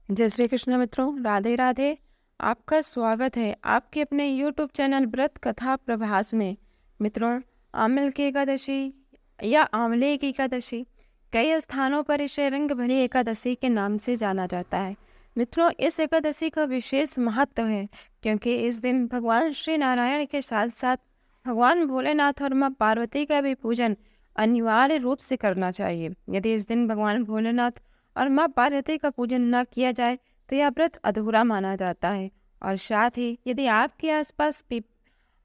जय श्री कृष्ण मित्रों, राधे राधे। आपका स्वागत है आपके अपने YouTube चैनल व्रत कथा प्रभास में। मित्रों, आमिल की एकादशी या आंवले की एकादशी कई स्थानों पर इसे रंग भरी एकादशी के नाम से जाना जाता है। मित्रों, इस एकादशी का विशेष महत्व है क्योंकि इस दिन भगवान श्री नारायण के साथ साथ भगवान भोलेनाथ और माँ पार्वती का भी पूजन अनिवार्य रूप से करना चाहिए। यदि इस दिन भगवान भोलेनाथ और माँ पार्वती का पूजन न किया जाए तो यह व्रत अधूरा माना जाता है। और साथ ही यदि आपके आसपास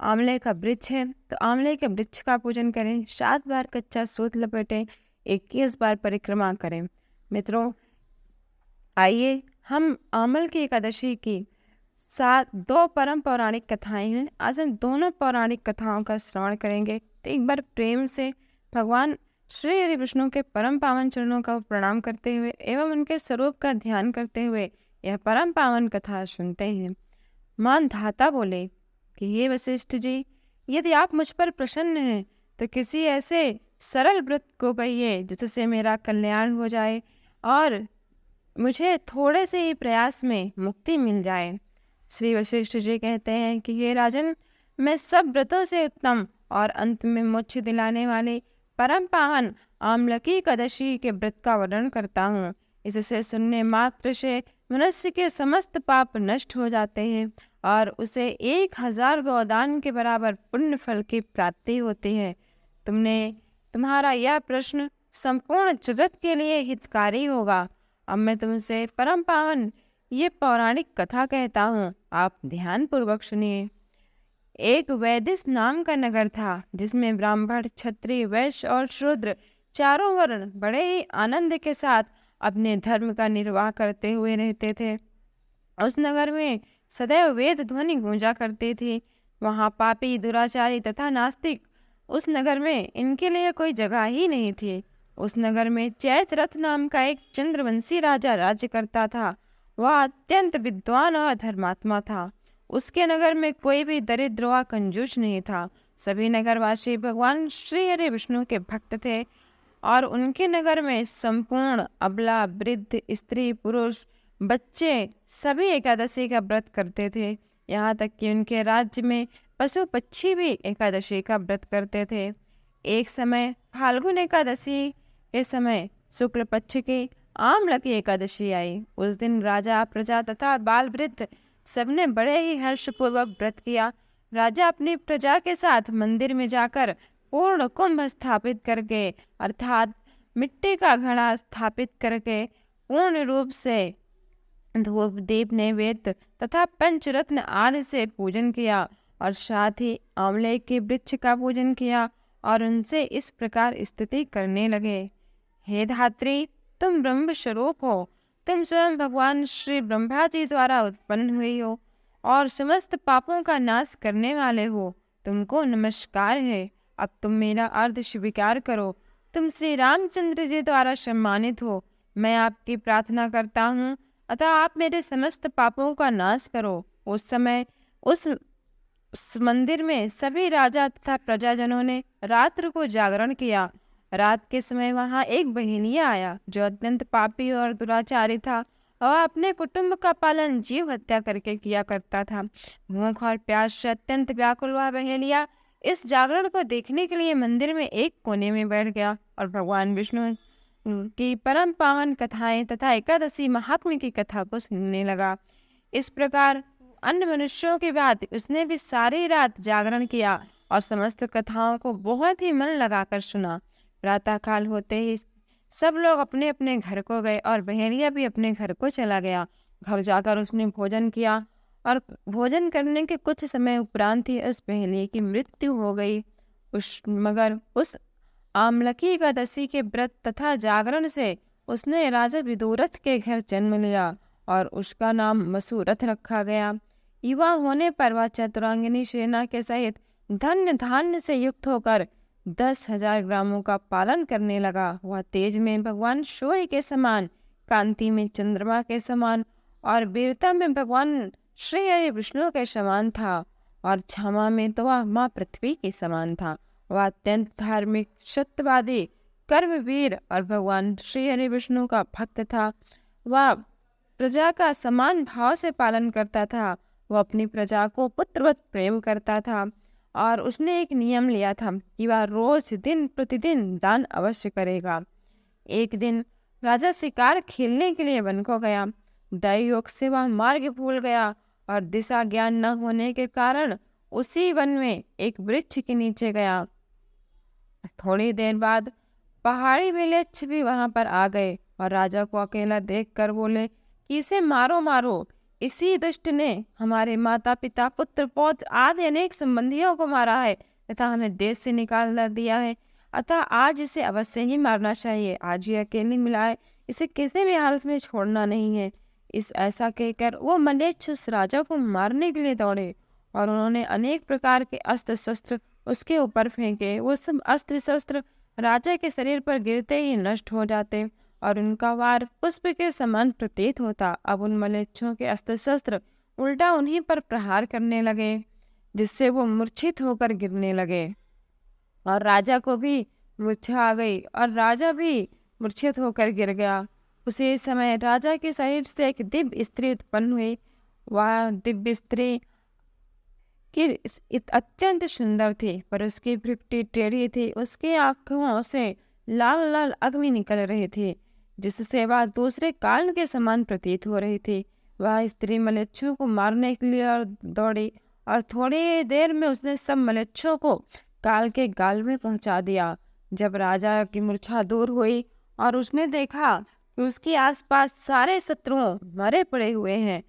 आंवले का वृक्ष है तो आंवले के वृक्ष का पूजन करें, 7 बार कच्चा सूत लपेटें, 21 बार परिक्रमा करें। मित्रों, आइए हम आंवल की एकादशी की 2 परम पौराणिक कथाएं हैं। आज हम दोनों पौराणिक कथाओं का श्रवण करेंगे। तो एक बार प्रेम से भगवान श्री हरि विष्णु के परम पावन चरणों का प्रणाम करते हुए एवं उनके स्वरूप का ध्यान करते हुए यह परम पावन कथा सुनते हैं। मानधाता बोले कि हे वशिष्ठ जी, यदि आप मुझ पर प्रसन्न हैं तो किसी ऐसे सरल व्रत को कहिए जिससे मेरा कल्याण हो जाए और मुझे थोड़े से ही प्रयास में मुक्ति मिल जाए। श्री वशिष्ठ जी कहते हैं कि हे राजन, मैं सब व्रतों से उत्तम और अंत में मोक्ष दिलाने वाले परम पावन आम्लकी एकादशी के व्रत का वर्णन करता हूँ। इससे सुनने मात्र से मनुष्य के समस्त पाप नष्ट हो जाते हैं और उसे 1000 गोदान के बराबर पुण्य फल की प्राप्ति होती है। तुम्हारा यह प्रश्न संपूर्ण जगत के लिए हितकारी होगा। अब मैं तुमसे परम पावन ये पौराणिक कथा कहता हूँ, आप ध्यान पूर्वक सुनिए। एक वैदिश नाम का नगर था जिसमें ब्राह्मण, क्षत्रिय, वैश्य और शूद्र चारों वर्ण बड़े ही आनंद के साथ अपने धर्म का निर्वाह करते हुए रहते थे। उस नगर में सदैव वेद ध्वनि गूंजा करती थी। वहाँ पापी, दुराचारी तथा नास्तिक उस नगर में इनके लिए कोई जगह ही नहीं थी। उस नगर में चैत्ररथ नाम का एक चंद्रवंशी राजा राज्य करता था। वह अत्यंत विद्वान और धर्मात्मा था। उसके नगर में कोई भी दरिद्र व कंजूस नहीं था। सभी नगरवासी भगवान श्री हरि विष्णु के भक्त थे और उनके नगर में संपूर्ण अबला, वृद्ध, स्त्री, पुरुष, बच्चे सभी एकादशी का व्रत करते थे। यहाँ तक कि उनके राज्य में पशु पक्षी भी एकादशी का व्रत करते थे। एक समय फाल्गुन एकादशी के समय शुक्ल पक्ष की आम्लकी एकादशी आई। उस दिन राजा, प्रजा तथा बाल वृद्ध सबने बड़े ही हर्षपूर्वक व्रत किया। राजा अपनी प्रजा के साथ मंदिर में जाकर पूर्ण कुंभ स्थापित करके अर्थात मिट्टी का घड़ा स्थापित करके पूर्ण रूप से धूप, दीप, नैवेद्य तथा पंचरत्न आदि से पूजन किया और साथ ही आंवले के वृक्ष का पूजन किया और उनसे इस प्रकार स्तुति करने लगे। हे धात्री, तुम ब्रह्म स्वरूप हो। तुम स्वयं भगवान श्री ब्रह्मा जी द्वारा उत्पन्न हुई हो और समस्त पापों का नाश करने वाले हो। तुमको नमस्कार है। अब तुम मेरा अर्थ स्वीकार करो। तुम श्री रामचंद्र जी द्वारा सम्मानित हो। मैं आपकी प्रार्थना करता हूँ, अतः आप मेरे समस्त पापों का नाश करो। उस समय उस मंदिर में सभी राजा तथा प्रजाजनों ने रात्र को जागरण किया। रात के समय वहां एक बहेलिया आया जो अत्यंत पापी और दुराचारी था और अपने कुटुंब का पालन जीव हत्या करके किया करता था। भूख और प्यास से अत्यंत व्याकुल हुआ बहेलिया इस जागरण को देखने के लिए मंदिर में एक कोने में बैठ गया और भगवान विष्णु की परम पावन कथाएं तथा एकादशी महात्म्य की कथा को सुनने लगा। इस प्रकार अन्य मनुष्यों के बाद उसने भी सारी रात जागरण किया और समस्त कथाओं को बहुत ही मन लगाकर सुना। प्रातःकाल होते ही सब लोग अपने अपने घर को गए और बहेलिया भी अपने घर को चला गया। घर जाकर उसने भोजन किया और भोजन करने के कुछ समय उपरांत ही उस बहेलिया की मृत्यु हो गई। मगर उस आम्लकी एकादशी के व्रत तथा जागरण से उसने राजा विदुरथ के घर जन्म लिया और उसका नाम मसूरथ रखा गया। युवा होने पर वह चतुरांगिनी सेना के सहित धन्य धान्य से युक्त होकर 10,000 ग्रामों का पालन करने लगा। वह तेज में भगवान सूर्य के समान, कांति में चंद्रमा के समान और वीरता में भगवान श्री हरि विष्णु के समान था और क्षमा में तो वह माँ पृथ्वी के समान था। वह अत्यंत धार्मिक, सत्यवादी, कर्मवीर और भगवान श्री हरि विष्णु का भक्त था। वह प्रजा का समान भाव से पालन करता था। वो अपनी प्रजा को पुत्रवत प्रेम करता था और उसने एक नियम लिया था कि वह रोज दिन प्रतिदिन दान अवश्य करेगा। एक दिन राजा शिकार खेलने के लिए वन को गया। दैवयोग से वह मार्ग भूल गया और दिशा ज्ञान न होने के कारण उसी वन में एक वृक्ष के नीचे गया। थोड़ी देर बाद पहाड़ी मिलेच्छ भी वहां पर आ गए और राजा को अकेला देखकर बोले कि इसे मारो मारो, इसी दुष्ट ने हमारे माता पिता पुत्र पौत्र आदि अनेक संबंधियों को मारा है तथा हमें देश से निकाल दिया है। अतः आज इसे अवश्य ही मारना चाहिए। आज ये अकेले मिला है, इसे किसी भी हालत में छोड़ना नहीं है। इस ऐसा कहकर वो मलेच्छ उस राजा को मारने के लिए दौड़े और उन्होंने अनेक प्रकार के अस्त्र शस्त्र उसके ऊपर फेंके। वो सब अस्त्र शस्त्र राजा के शरीर पर गिरते ही नष्ट हो जाते और उनका वार पुष्प के समान प्रतीत होता। अब उन मलेच्छों के अस्त्र शस्त्र उल्टा उन्हीं पर प्रहार करने लगे, जिससे वो मूर्छित होकर गिरने लगे और राजा को भी मूर्छा आ गई और राजा भी मूर्छित होकर गिर गया। उसी समय राजा के शरीर से एक दिव्य स्त्री उत्पन्न हुई। वह दिव्य स्त्री कि अत्यंत सुंदर थी, पर उसकी भृकुटी टेढ़ी थी। उसकी आंखों से लाल लाल अग्नि निकल रही थी, जिससे वह दूसरे काल के समान प्रतीत हो रही थी। वह स्त्री मलेच्छों को मारने के लिए और दौड़ी और थोड़ी देर में उसने सब मलेच्छों को काल के गाल में पहुंचा दिया। जब राजा की मूर्छा दूर हुई और उसने देखा कि उसके आसपास सारे शत्रुओं मरे पड़े हुए हैं,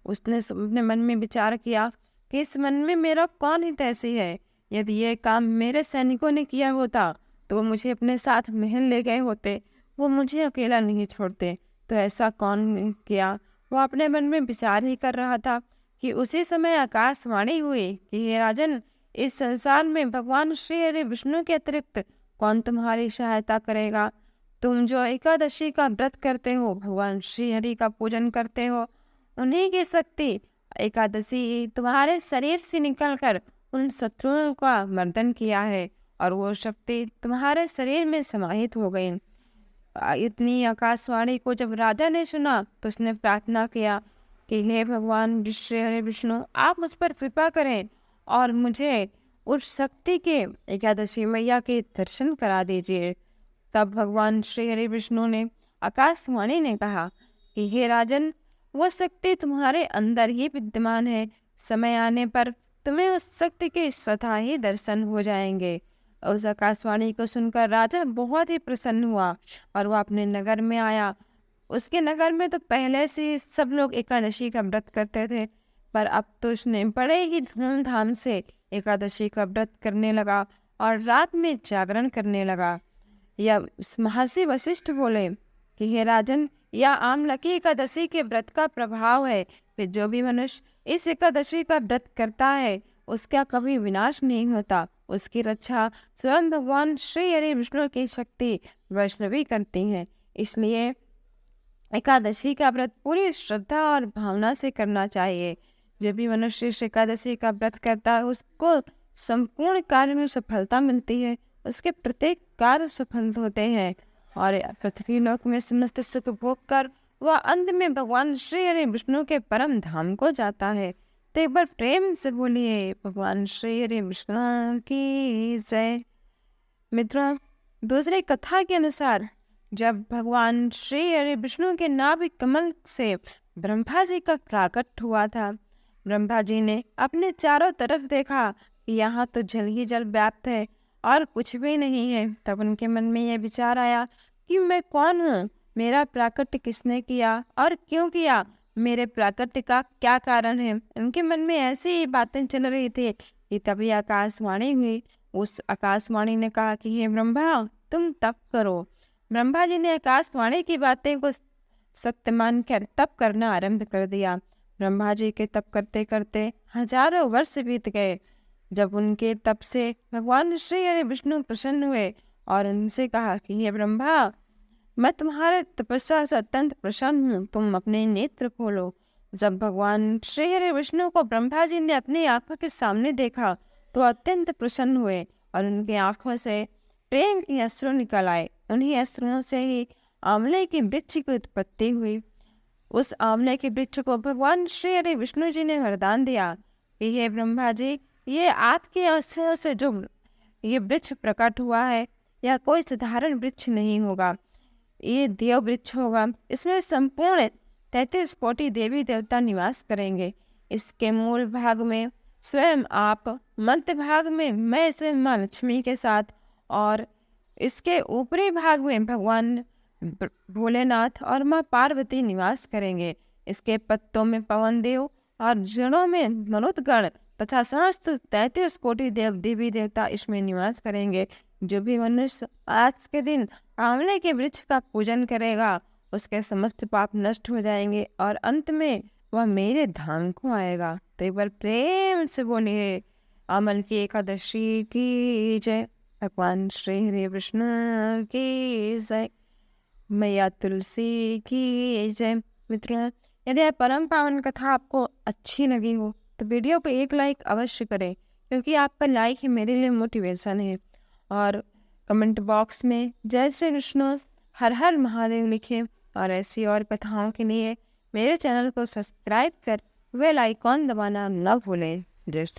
उसने अपने मन में विचार किया कि इस मन में मेरा कौन हित ऐसी है। यदि ये काम मेरे सैनिकों ने किया होता तो वो मुझे अपने साथ महल ले गए होते, वो मुझे अकेला नहीं छोड़ते। तो ऐसा कौन किया? वो अपने मन में विचार ही कर रहा था कि उसी समय आकाशवाणी हुई कि हे राजन, इस संसार में भगवान श्री हरि विष्णु के अतिरिक्त कौन तुम्हारी सहायता करेगा? तुम जो एकादशी का व्रत करते हो, भगवान श्री हरि का पूजन करते हो, उन्हीं की शक्ति एकादशी तुम्हारे शरीर से निकलकर उन शत्रुओं का मर्दन किया है और वो शक्ति तुम्हारे शरीर में समाहित हो गई। इतनी आकाशवाणी को जब राजा ने सुना तो उसने प्रार्थना किया कि हे भगवान श्री हरि विष्णु, आप मुझ पर कृपा करें और मुझे उस शक्ति के एकादशी मैया के दर्शन करा दीजिए। तब भगवान श्री हरि विष्णु ने आकाशवाणी ने कहा कि हे राजन, वह शक्ति तुम्हारे अंदर ही विद्यमान है। समय आने पर तुम्हें उस शक्ति के स्वतः ही दर्शन हो जाएंगे। उस आकाशवाणी को सुनकर राजा बहुत ही प्रसन्न हुआ और वह अपने नगर में आया। उसके नगर में तो पहले से सब लोग एकादशी का व्रत करते थे, पर अब तो उसने बड़े ही धूमधाम से एकादशी का व्रत करने लगा और रात में जागरण करने लगा। या महर्षि वशिष्ठ बोले कि हे राजन, यह आमलकी एकादशी के व्रत का प्रभाव है कि जो भी मनुष्य इस एकादशी का व्रत करता है उसका कभी विनाश नहीं होता। उसकी रक्षा स्वयं भगवान श्री हरि विष्णु की शक्ति वैष्णवी करती है। इसलिए एकादशी का व्रत पूरी श्रद्धा और भावना से करना चाहिए। जो भी मनुष्य इस एकादशी का व्रत करता है उसको संपूर्ण कार्य में सफलता मिलती है। उसके प्रत्येक कार्य सफल होते हैं और पृथ्वी लोक में समस्त सुख भोग कर वह अंत में भगवान श्री हरि विष्णु के परम धाम को जाता है। तो एक बार प्रेम से बोलिए भगवान श्री हरि विष्णु की जय। मित्रों, दूसरी कथा के अनुसार जब भगवान श्री हरि विष्णु के नाभि कमल से ब्रह्मा जी का प्राकट हुआ था, ब्रह्मा जी ने अपने चारों तरफ देखा कि यहाँ तो जल ही जल व्याप्त है और कुछ भी नहीं है। तब उनके मन में यह विचार आया कि मैं कौन हूँ, मेरा प्राकट्य किसने किया और क्यों किया, मेरे प्राकट्य का क्या कारण है। उनके मन में ऐसी ही बातें चल रही थी कि तभी आकाशवाणी हुई। उस आकाशवाणी ने कहा कि हे ब्रह्मा, तुम तप करो। ब्रह्मा जी ने आकाशवाणी की बातें को सत्य मानकर तप करना आरंभ कर दिया। ब्रह्मा जी के तप करते करते हजारों वर्ष बीत गए। जब उनके तप से भगवान श्री हरि विष्णु प्रसन्न हुए और उनसे कहा कि हे ब्रह्मा, मैं तुम्हारे तपस्या से अत्यंत प्रसन्न हूँ, तुम अपने नेत्र खोलो। जब भगवान श्री हरि विष्णु को ब्रह्मा जी ने अपनी आंखों के सामने देखा तो अत्यंत प्रसन्न हुए और उनकी आंखों से प्रेम के अश्रु निकल आए। उन्हीं अश्रुओं से ही आंवले की वृक्ष की उत्पत्ति हुई। उस आंवले के वृक्ष को भगवान श्री हरि विष्णु जी ने वरदान दिया कि हे ब्रह्मा जी, ये आपके आश्रय से जो ये वृक्ष प्रकट हुआ है, यह कोई साधारण वृक्ष नहीं होगा, ये देव वृक्ष होगा। इसमें संपूर्ण 33 कोटि देवी देवता निवास करेंगे। इसके मूल भाग में स्वयं आप, मध्य भाग में मैं स्वयं माँ लक्ष्मी के साथ, और इसके ऊपरी भाग में भगवान भोलेनाथ और माँ पार्वती निवास करेंगे। इसके पत्तों में पवन देव और जड़ों में मरुदगण तथा समस्त 33 कोटि देवी देवता इसमें निवास करेंगे। जो भी मनुष्य आज के दिन आंवले के वृक्ष का पूजन करेगा, उसके समस्त पाप नष्ट हो जाएंगे और अंत में वह मेरे धाम को आएगा। तो एक बार प्रेम से बोलिए आंवल की एकादशी की जय, भगवान श्री हरि विष्णु की जय, मैया तुलसी की जय। मित्रों, यदि यह परम पावन कथा आपको अच्छी लगी हो तो वीडियो को एक लाइक अवश्य करें, क्योंकि आपका लाइक ही मेरे लिए मोटिवेशन है। और कमेंट बॉक्स में जय श्री कृष्ण, हर हर महादेव लिखें। और ऐसी और कथाओं के लिए मेरे चैनल को सब्सक्राइब कर बेल आइकॉन दबाना न भूलें। जय